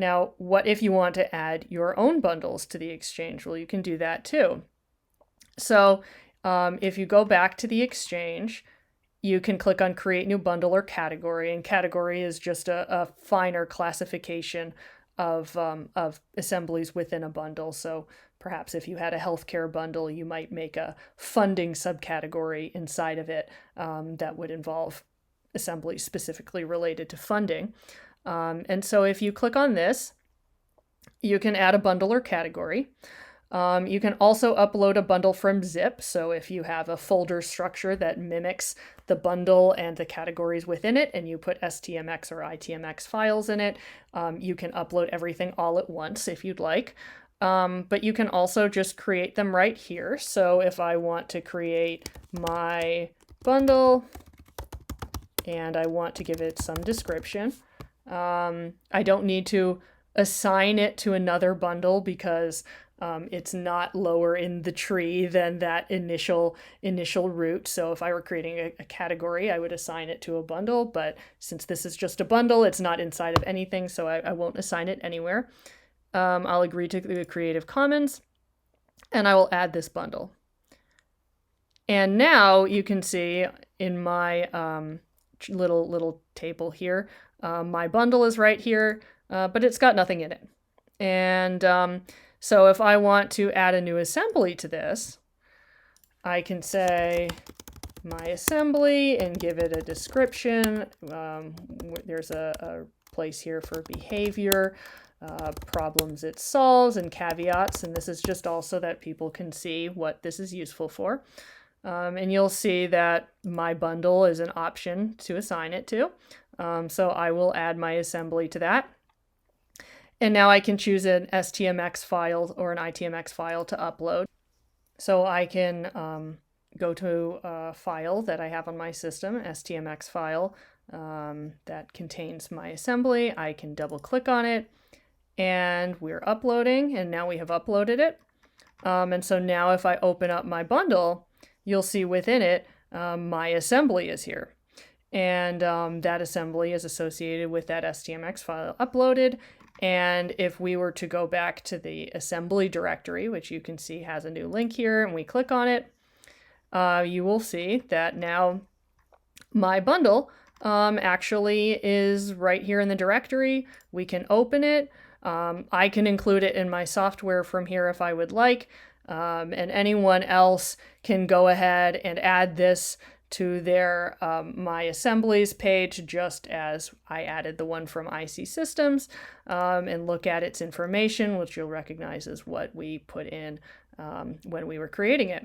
Now, what if you want to add your own bundles to the Exchange? Well, you can do that too. So if you go back to the Exchange, you can click on Create New Bundle or Category, and Category is just a finer classification of assemblies within a bundle. So perhaps if you had a healthcare bundle, you might make a funding subcategory inside of it that would involve assemblies specifically related to funding. And so if you click on this, you can add a bundle or category. You can also upload a bundle from zip. So if you have a folder structure that mimics the bundle and the categories within it, and you put STMX or ITMX files in it, you can upload everything all at once if you'd like. But you can also just create them right here. So if I want to create my bundle and I want to give it some description, I don't need to assign it to another bundle because it's not lower in the tree than that initial root. So if I were creating a category, I would assign it to a bundle, but since this is just a bundle, it's not inside of anything, so I won't assign it anywhere. I'll agree to the Creative Commons, and I will add this bundle. And now you can see in my little table here, my bundle is right here, but it's got nothing in it. And so if I want to add a new assembly to this, I can say my assembly and give it a description. There's a place here for behavior, problems it solves, and caveats. And this is just also that people can see what this is useful for. And you'll see that my bundle is an option to assign it to. So I will add my assembly to that. And now I can choose an STMX file or an ITMX file to upload. So I can go to a file that I have on my system, an STMX file that contains my assembly. I can double click on it and we're uploading, and now we have uploaded it. And so now if I open up my bundle, you'll see within it my assembly is here. And that assembly is associated with that STMX file uploaded. And if we were to go back to the assembly directory, which you can see has a new link here, and we click on it, you will see that now my bundle actually is right here in the directory. We can open it. I can include it in my software from here if I would like, and anyone else can go ahead and add this to their My Assemblies page, just as I added the one from isee Systems, and look at its information, which you'll recognize as what we put in when we were creating it.